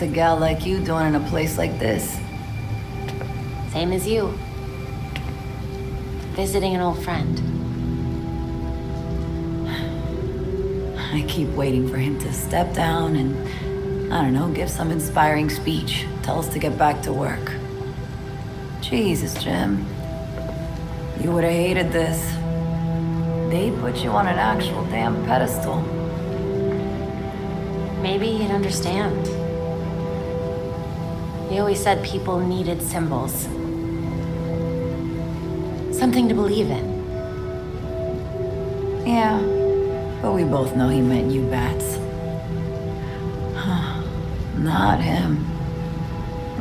a gal like you doing in a place like this? Same as you. Visiting an old friend. I keep waiting for him to step down and, I don't know, give some inspiring speech. Tell us to get back to work. Jesus, Jim. You would have hated this. They put you on an actual damn pedestal. Maybe he'd understand. He always said people needed symbols. Something to believe in. Yeah, but we both know he meant you bats. Not him.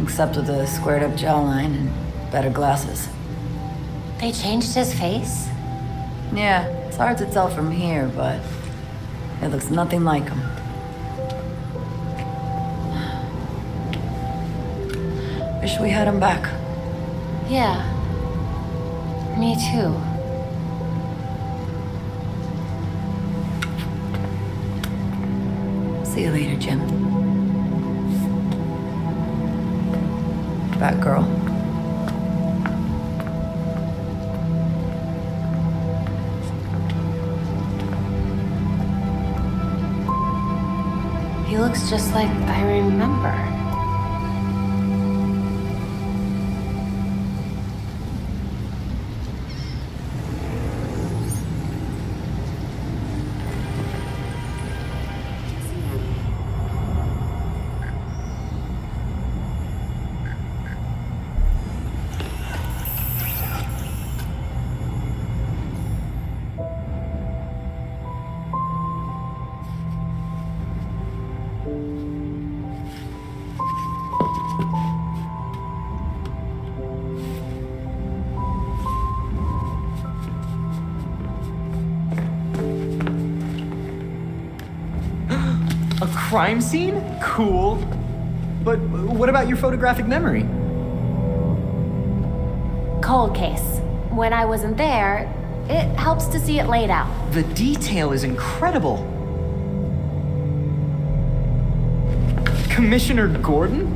Except with the squared up jawline and better glasses. They changed his face? Yeah, it's hard to tell from here, but it looks nothing like him. Wish we had him back. Yeah. Me too. See you later, Jim. Batgirl. He looks just like I remember. A crime scene? Cool. But what about your photographic memory? Cold case. When I wasn't there, it helps to see it laid out. The detail is incredible. Commissioner Gordon?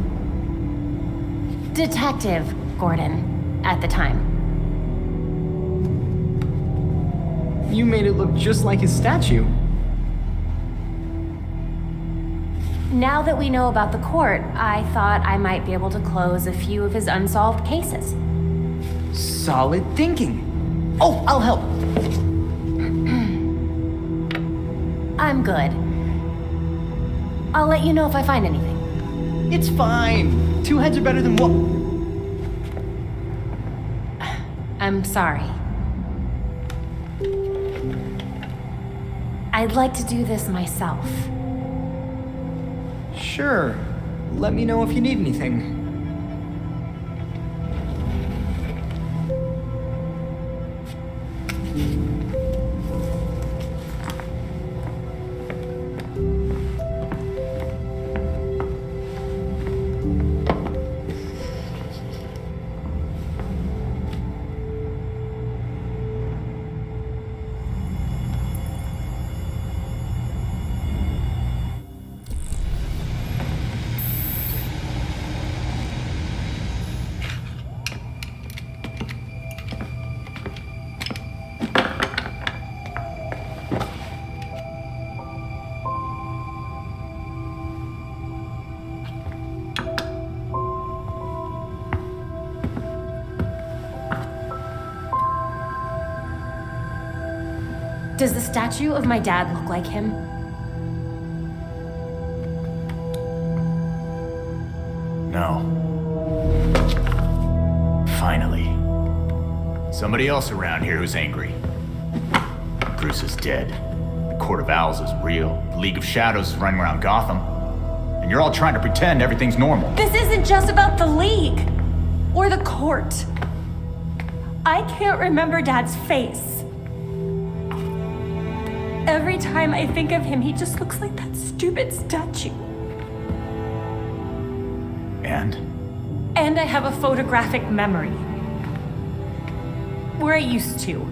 Detective Gordon, at the time. You made it look just like his statue. Now that we know about the court, I thought I might be able to close a few of his unsolved cases. Solid thinking. Oh, I'll help. I'm good. I'll let you know if I find anything. It's fine. Two heads are better than one. I'm sorry. I'd like to do this myself. Sure. Let me know if you need anything. Does the statue of my dad look like him? No. Finally. Somebody else around here who's angry. Bruce is dead. The Court of Owls is real. The League of Shadows is running around Gotham. And you're all trying to pretend everything's normal. This isn't just about the League or the court. I can't remember Dad's face. Every time I think of him, he just looks like that stupid statue. And I have a photographic memory. Where I used to.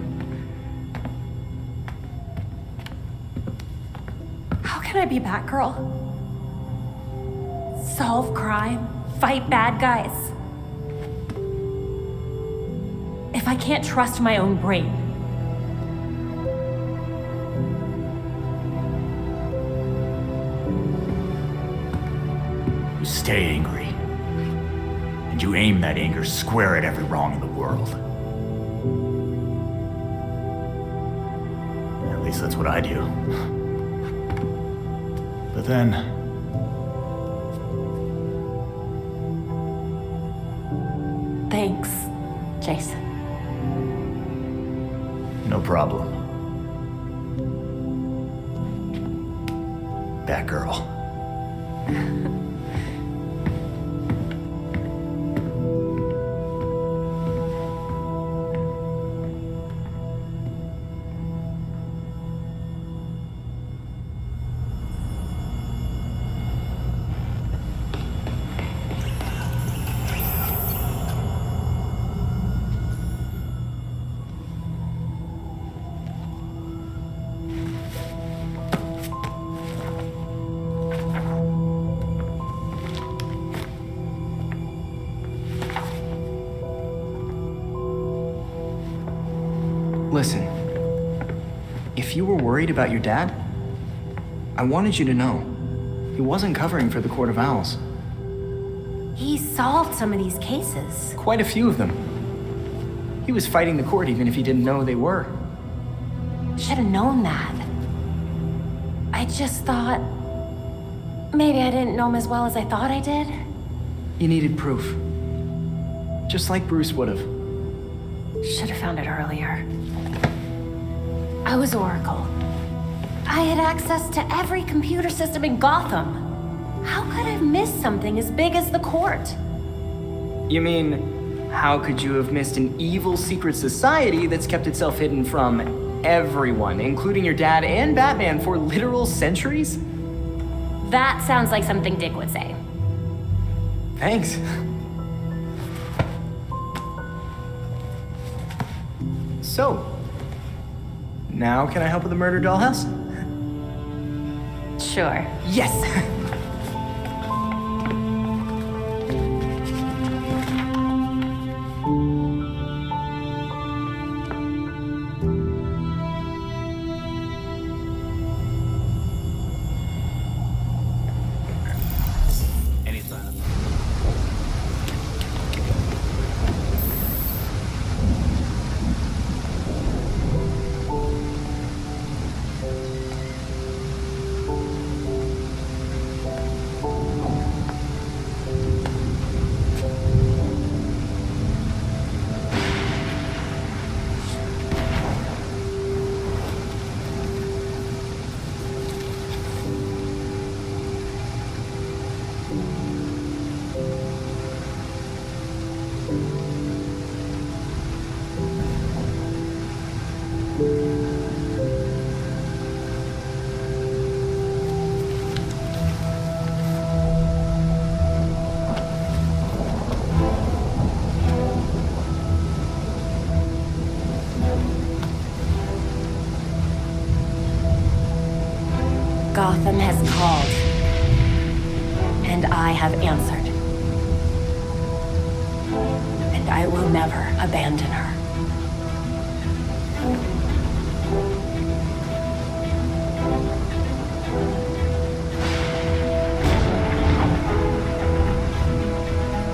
How can I be Batgirl? solve crime, fight bad guys. If I can't trust my own brain, You stay angry. And you aim that anger square at every wrong in the world. At least that's what I do. But then... thanks, Jason. no problem. Batgirl. Listen, if you were worried about your dad, I wanted you to know he wasn't covering for the Court of Owls. He solved some of these cases. Quite a few of them. He was fighting the court even if he didn't know they were. Should have known that. I just thought... maybe I didn't know him as well as I thought I did. You needed proof. Just like Bruce would have. Should have found it earlier. I was Oracle. I had access to every computer system in Gotham. How could I have missed something as big as the court? You mean, how could you have missed an evil secret society that's kept itself hidden from everyone, including your dad and Batman, for literal centuries? That sounds like something Dick would say. Thanks. So, now can I help with the murder dollhouse? Sure. Yes! Gotham has called, and I have answered. And I will never abandon her.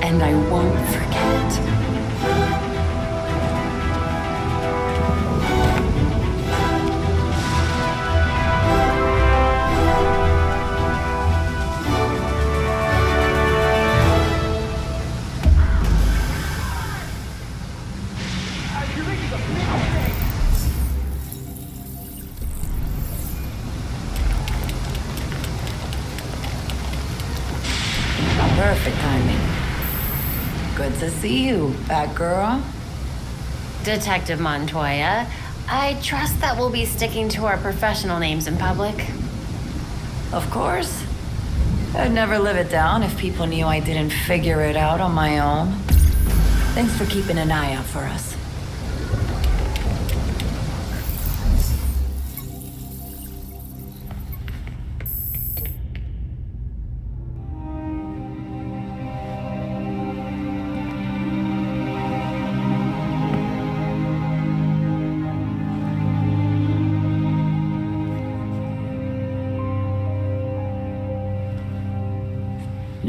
And I won't forget it. Perfect timing. Good to see you, Batgirl. Detective Montoya, I trust that we'll be sticking to our professional names in public. Of course. I'd never live it down if people knew I didn't figure it out on my own. Thanks for keeping an eye out for us.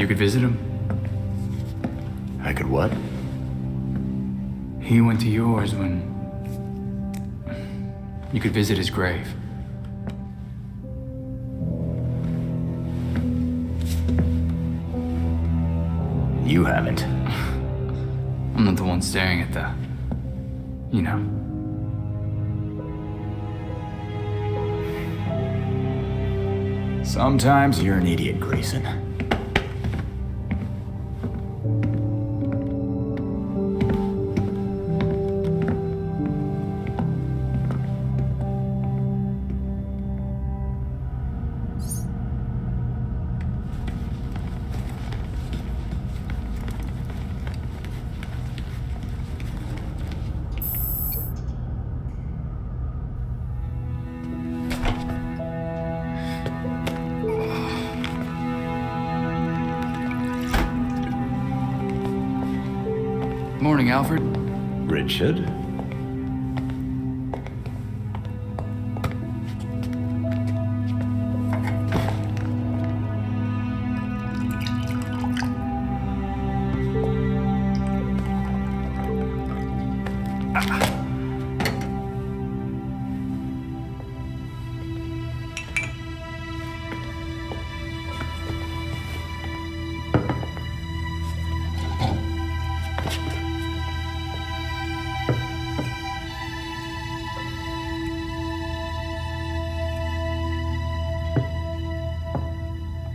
You could visit him. I could what? He went to yours when... You could visit his grave. You haven't. I'm not the one staring at the... You know. Sometimes you're an idiot, Grayson. Morning, Alfred. Richard?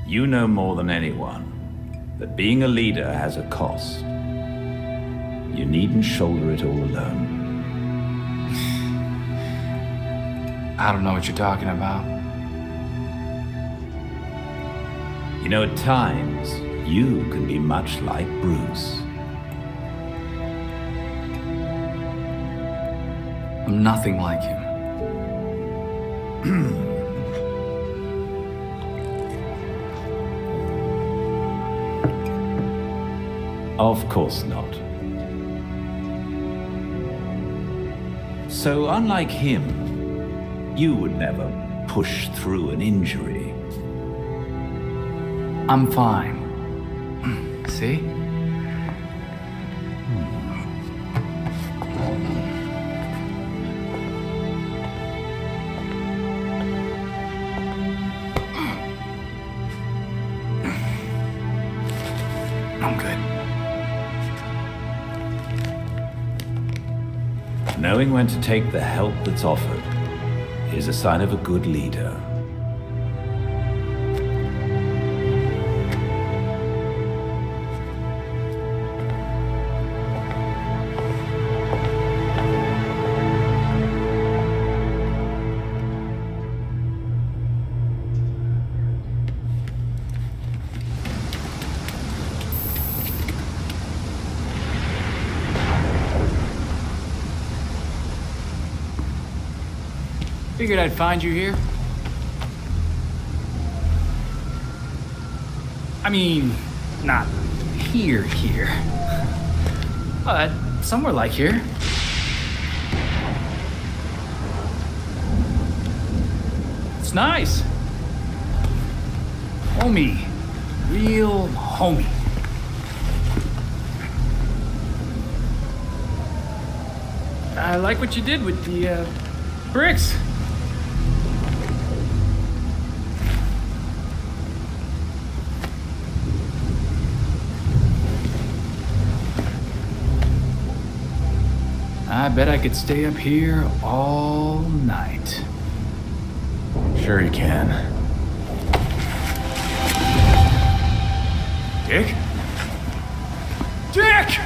You know more than anyone that being a leader has a cost. You needn't shoulder it all alone. I don't know what you're talking about. You know, at times, you can be much like Bruce. I'm nothing like him. Of course not. So, unlike him, you would never push through an injury. I'm fine. See? I'm good. Knowing when to take the help that's offered is a sign of a good leader. Figured I'd find you here. I mean, not here, but somewhere like here. It's nice. Homey. Real homey. I like what you did with the, bricks. I bet I could stay up here all night. Sure you can. Dick? Dick!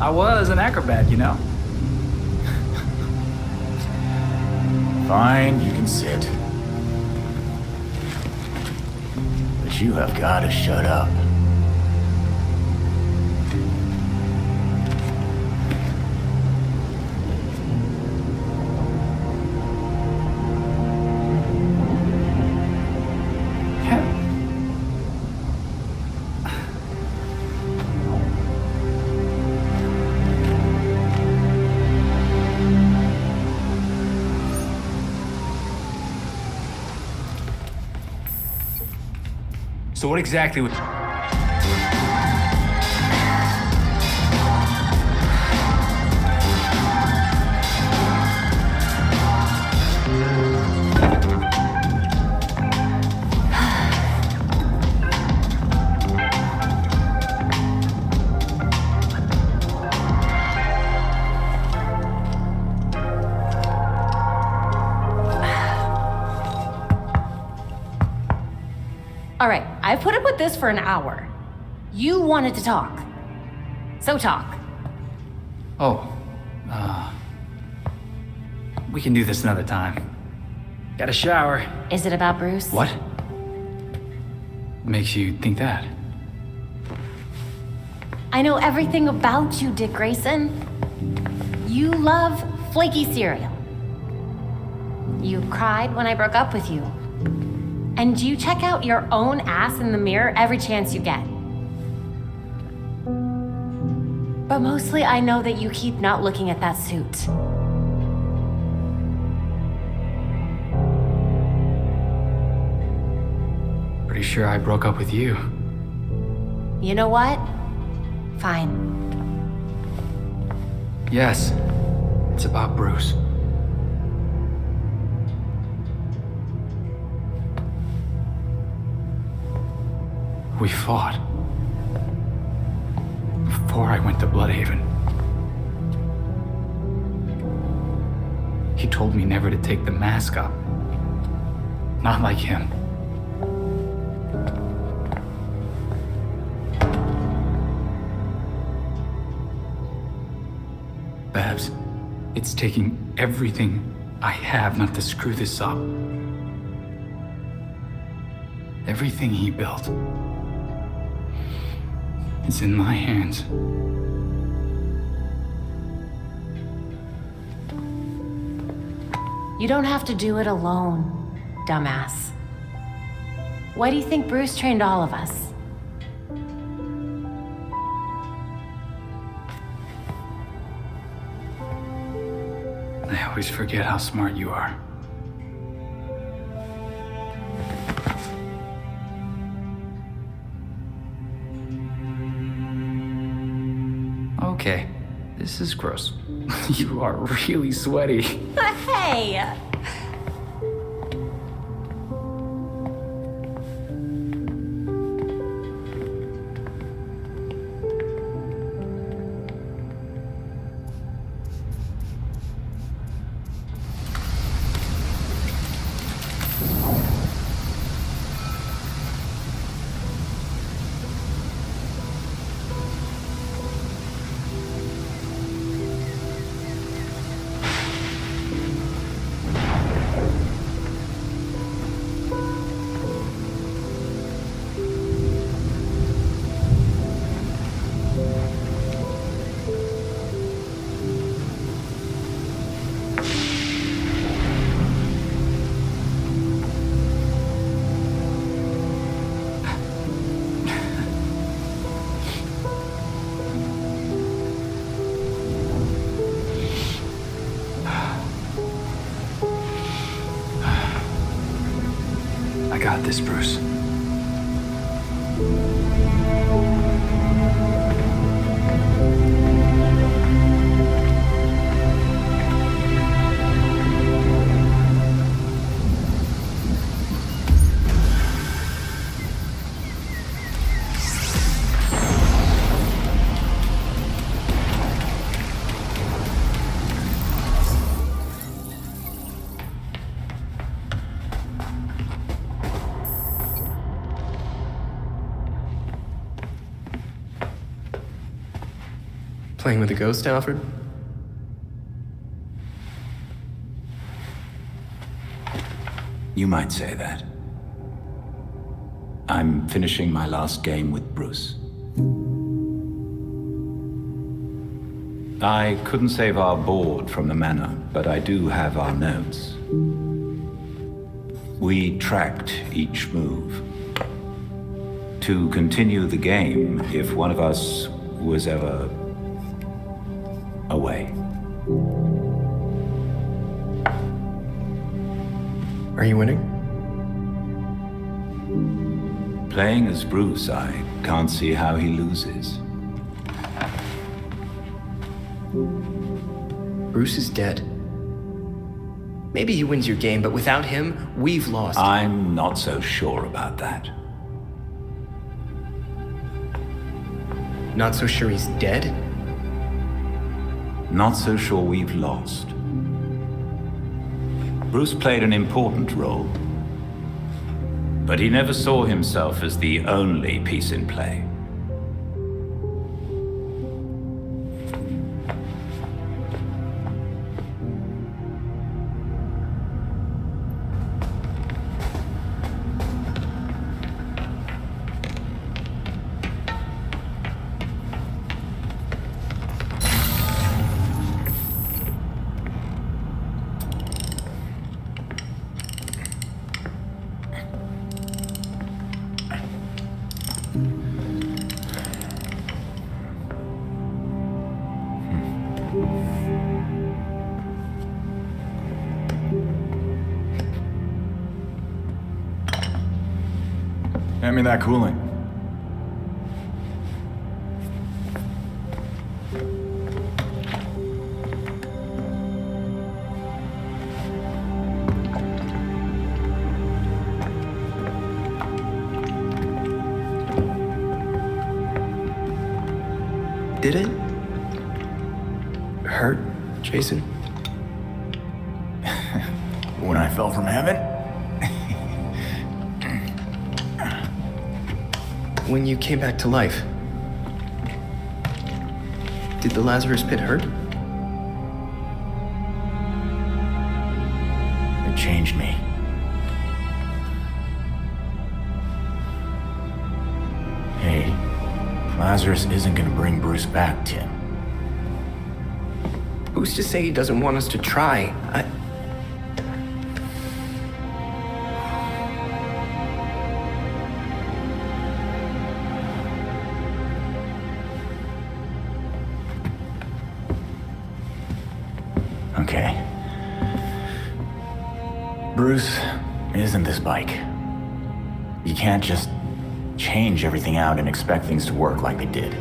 I was an acrobat, you know. Fine, you can sit. But you have got to shut up. So what exactly would... All right, I put up with this for an hour. You wanted to talk. So talk. Oh, we can do this another time. Got a shower. Is it about Bruce? What? Makes you think that? I know everything about you, Dick Grayson. You love flaky cereal. You cried when I broke up with you. And you check out your own ass in the mirror every chance you get. But mostly I know that you keep not looking at that suit. Pretty sure I broke up with you. You know what? Fine. Yes, it's about Bruce. We fought. Before I went to Bloodhaven. He told me never to take the mask up. Not like him. Babs, it's taking everything I have not to screw this up. Everything he built. It's in my hands. You don't have to do it alone, dumbass. Why do you think Bruce trained all of us? I always forget how smart you are. Okay, this is gross. You are really sweaty. Hey! I got this, Bruce. Playing with a ghost, Alfred? You might say that. I'm finishing my last game with Bruce. I couldn't save our board from the manor, but I do have our notes. We tracked each move. To continue the game if one of us was ever away. Are you winning? Playing as Bruce, I can't see how he loses. Bruce is dead. Maybe he wins your game, but without him, we've lost. I'm not so sure about that. Not so sure he's dead? Not so sure we've lost. Bruce played an important role, but he never saw himself as the only piece in play. Hand me that cooling. Did it hurt, Jason? When I fell from heaven? When you came back to life, did the Lazarus pit hurt? It changed me. Hey, Lazarus isn't gonna bring Bruce back, Tim. Who's to say he doesn't want us to try? Okay. Bruce isn't this bike. You can't just change everything out and expect things to work like they did.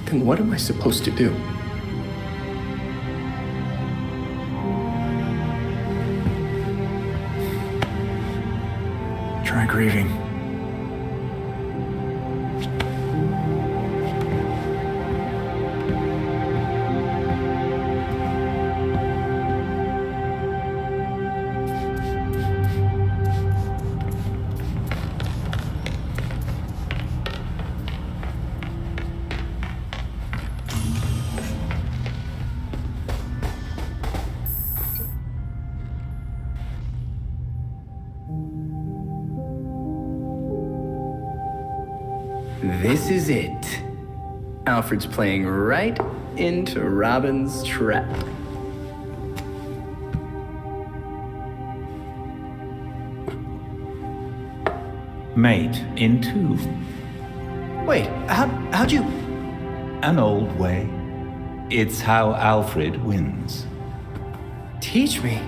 Then what am I supposed to do? Try grieving. This is it. Alfred's playing right into Robin's trap. Mate in two. Wait, how'd you... An old way. It's how Alfred wins. Teach me.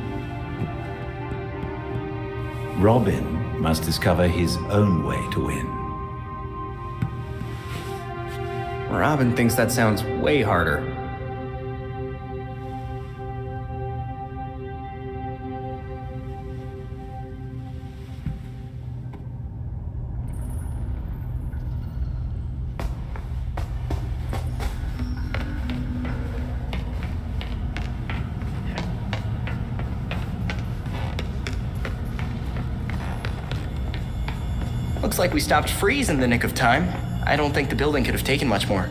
Robin must discover his own way to win. Robin thinks that sounds way harder. Looks like we stopped Freeze in the nick of time. I don't think the building could have taken much more.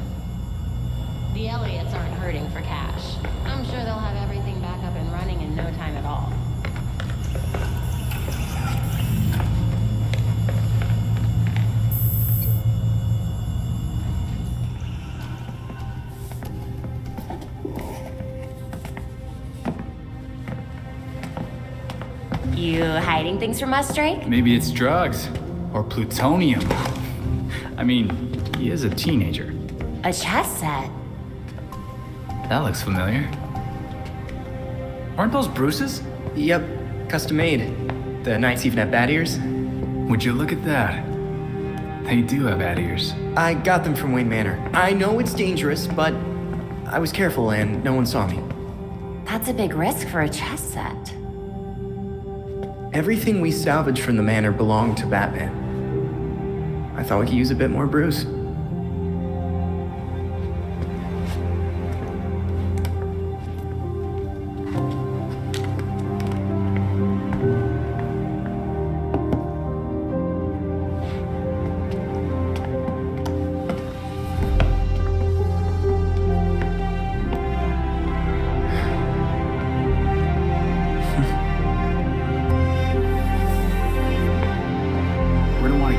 The Elliots aren't hurting for cash. I'm sure they'll have everything back up and running in no time at all. You hiding things from us, Drake? Maybe it's drugs. Or plutonium. I mean, he is a teenager. A chess set. That looks familiar. Aren't those Bruce's? Yep, custom made. The knights even have bat ears. Would you look at that? They do have bat ears. I got them from Wayne Manor. I know it's dangerous, but I was careful and no one saw me. That's a big risk for a chess set. Everything we salvaged from the manor belonged to Batman. I thought we could use a bit more Bruce.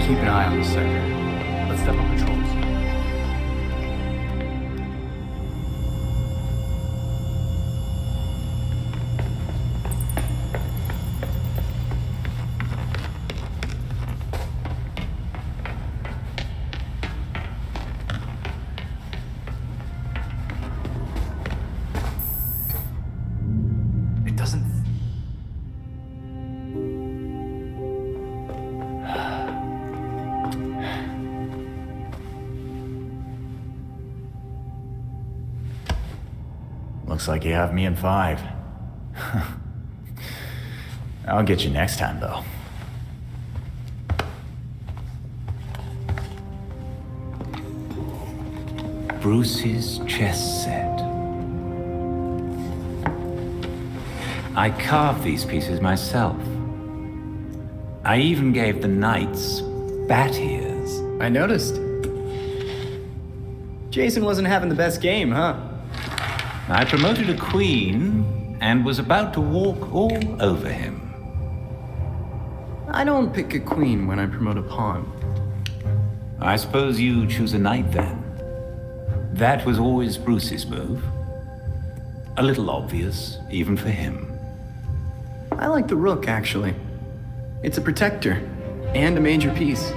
Keep an eye on the sector. Let's step up patrols. It doesn't... Looks like you have me in 5. I'll get you next time, though. Bruce's chess set. I carved these pieces myself. I even gave the knights bat ears. I noticed. Jason wasn't having the best game, huh? I promoted a queen and was about to walk all over him. I don't pick a queen when I promote a pawn. I suppose you choose a knight then. That was always Bruce's move. A little obvious, even for him. I like the rook, actually. It's a protector, and a major piece.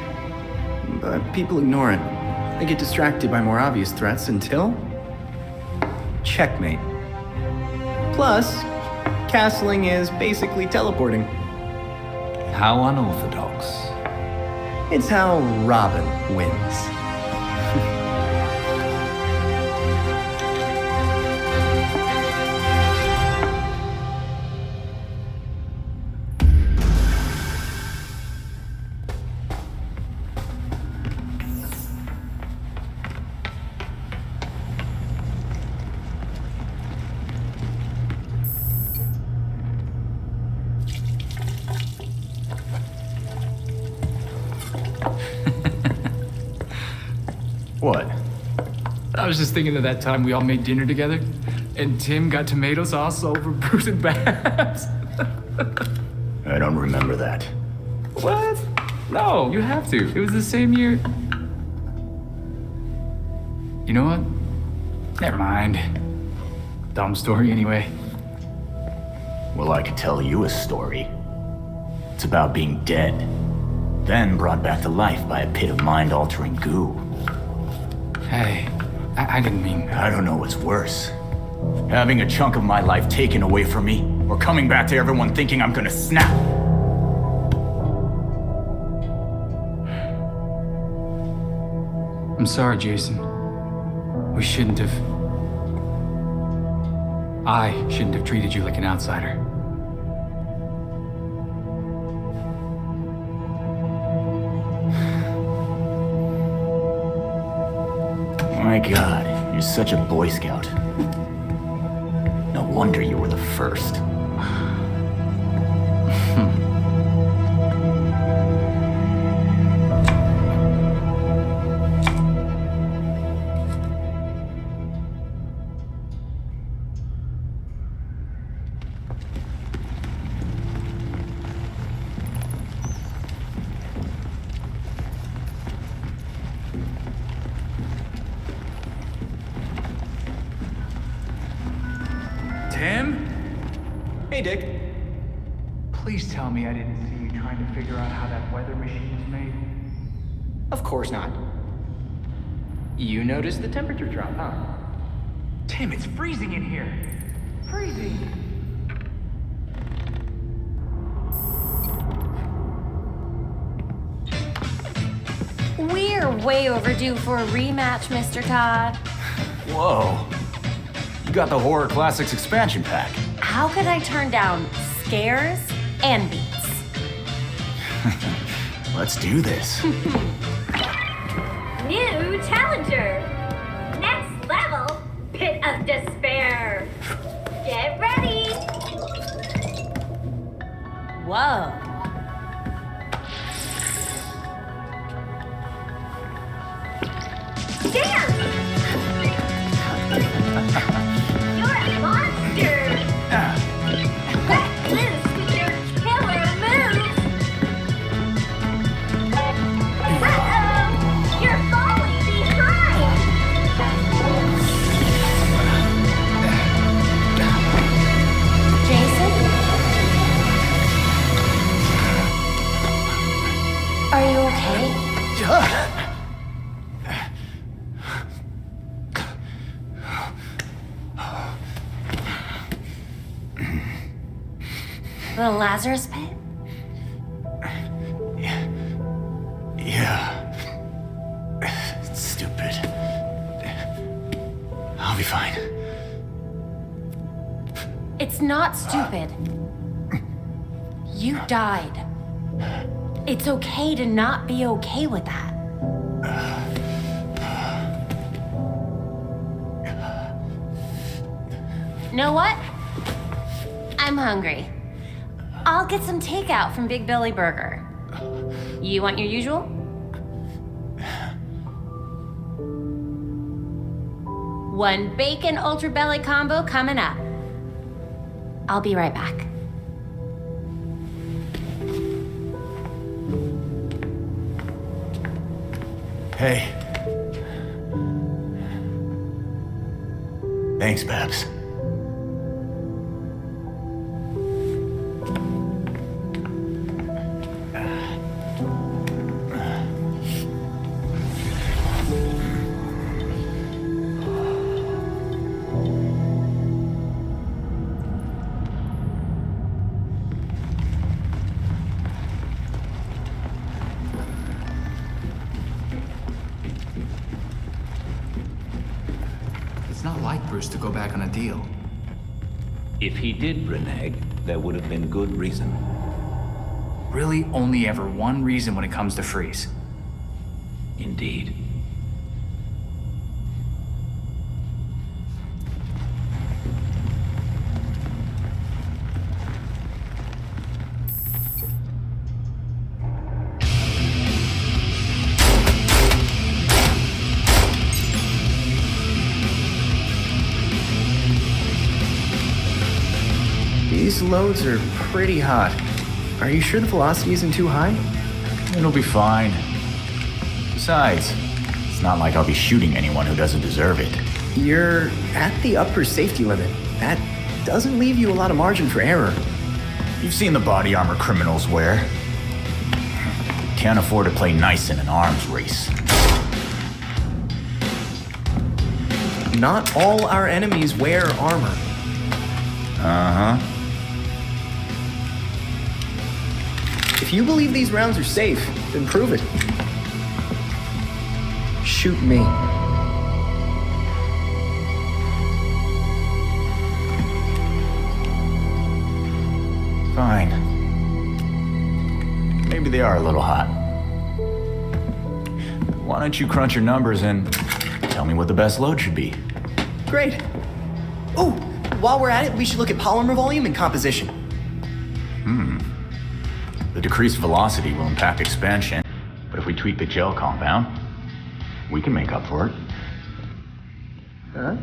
But people ignore it. They get distracted by more obvious threats until... checkmate. Plus, castling is basically teleporting. How unorthodox. It's how Robin wins. What? I was just thinking of that time we all made dinner together, and Tim got tomato sauce over Bruce and Babs. I don't remember that. What? No, you have to. It was the same year. You know what? Never mind. Dumb story anyway. Well, I could tell you a story. It's about being dead, then brought back to life by a pit of mind-altering goo. Hey, I didn't mean... I don't know what's worse. Having a chunk of my life taken away from me, or coming back to everyone thinking I'm gonna snap. I'm sorry, Jason. We shouldn't have... I shouldn't have treated you like an outsider. My God, you're such a Boy Scout. No wonder you were the first. Tim? Hey, Dick. Please tell me I didn't see you trying to figure out how that weather machine was made. Of course not. You noticed the temperature drop, huh? Tim, it's freezing in here. Freezing. We're way overdue for a rematch, Mr. Todd. Whoa. You got the Horror Classics expansion pack. How could I turn down scares and beats? Let's do this. New challenger! Next level, Pit of Despair! Get ready! Whoa. Dance! You're a monster! Let loose with your killer moves! Uh-oh! You're falling behind! Jason? Are you okay? The Lazarus pit? Yeah. It's stupid. I'll be fine. It's not stupid. You died. It's okay to not be okay with that. Know what? I'm hungry. I'll get some takeout from Big Billy Burger. You want your usual? One bacon ultra belly combo coming up. I'll be right back. Hey. Thanks, Babs. It's not like Bruce to go back on a deal. If he did renege, there would have been good reason. Really only ever one reason when it comes to Freeze. Indeed. These loads are pretty hot. Are you sure the velocity isn't too high? It'll be fine. Besides, it's not like I'll be shooting anyone who doesn't deserve it. You're at the upper safety limit. That doesn't leave you a lot of margin for error. You've seen the body armor criminals wear. Can't afford to play nice in an arms race. Not all our enemies wear armor. Uh-huh. If you believe these rounds are safe, then prove it. Shoot me. Fine. Maybe they are a little hot. Why don't you crunch your numbers and tell me what the best load should be? Great. Oh, while we're at it, we should look at polymer volume and composition. The decreased velocity will impact expansion, but if we tweak the gel compound, we can make up for it. Huh?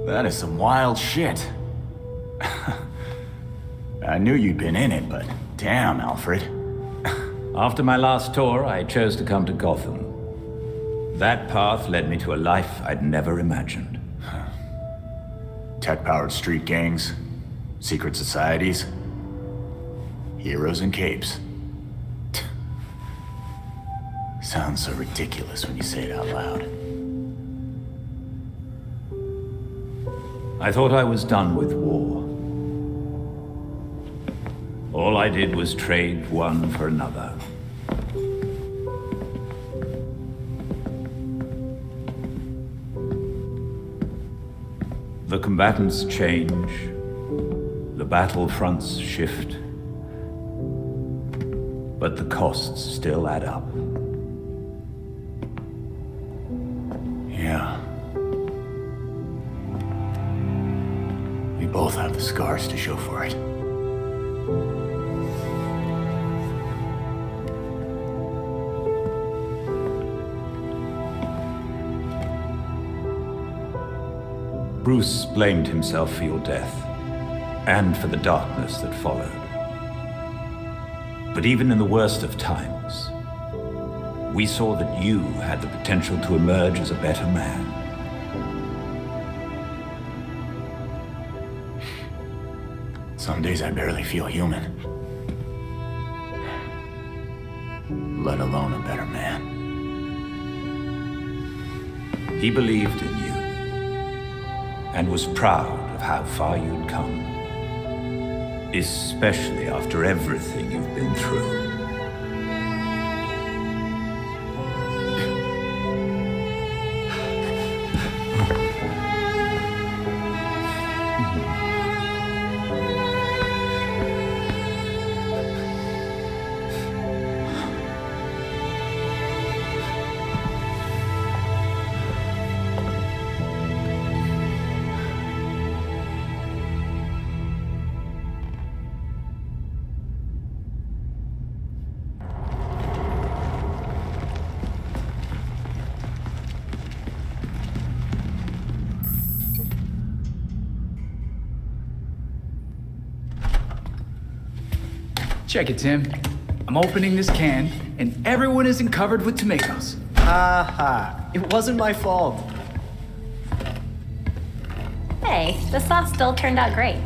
That is some wild shit. I knew you'd been in it, but damn, Alfred. After my last tour, I chose to come to Gotham. That path led me to a life I'd never imagined. Tech-powered street gangs, secret societies, heroes in capes. Sounds so ridiculous when you say it out loud. I thought I was done with war. All I did was trade one for another. The combatants change, the battlefronts shift, but the costs still add up. Yeah. We both have the scars to show for it. Bruce blamed himself for your death, and for the darkness that followed. But even in the worst of times, we saw that you had the potential to emerge as a better man. Some days I barely feel human. Let alone a better man. He believed in you, and was proud of how far you'd come. Especially after everything you've been through. Check it, Tim. I'm opening this can, and everyone isn't covered with tomatoes. Haha, it wasn't my fault. Hey, the sauce still turned out great.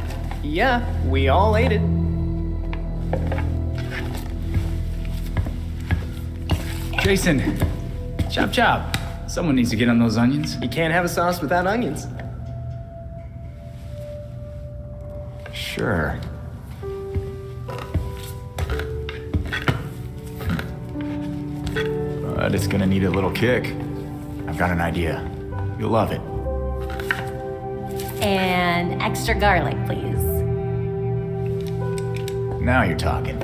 Yeah, we all ate it. Grayson, chop chop. Someone needs to get on those onions. You can't have a sauce without onions. Sure. But it's gonna need a little kick. I've got an idea. You'll love it. And extra garlic, please. Now you're talking.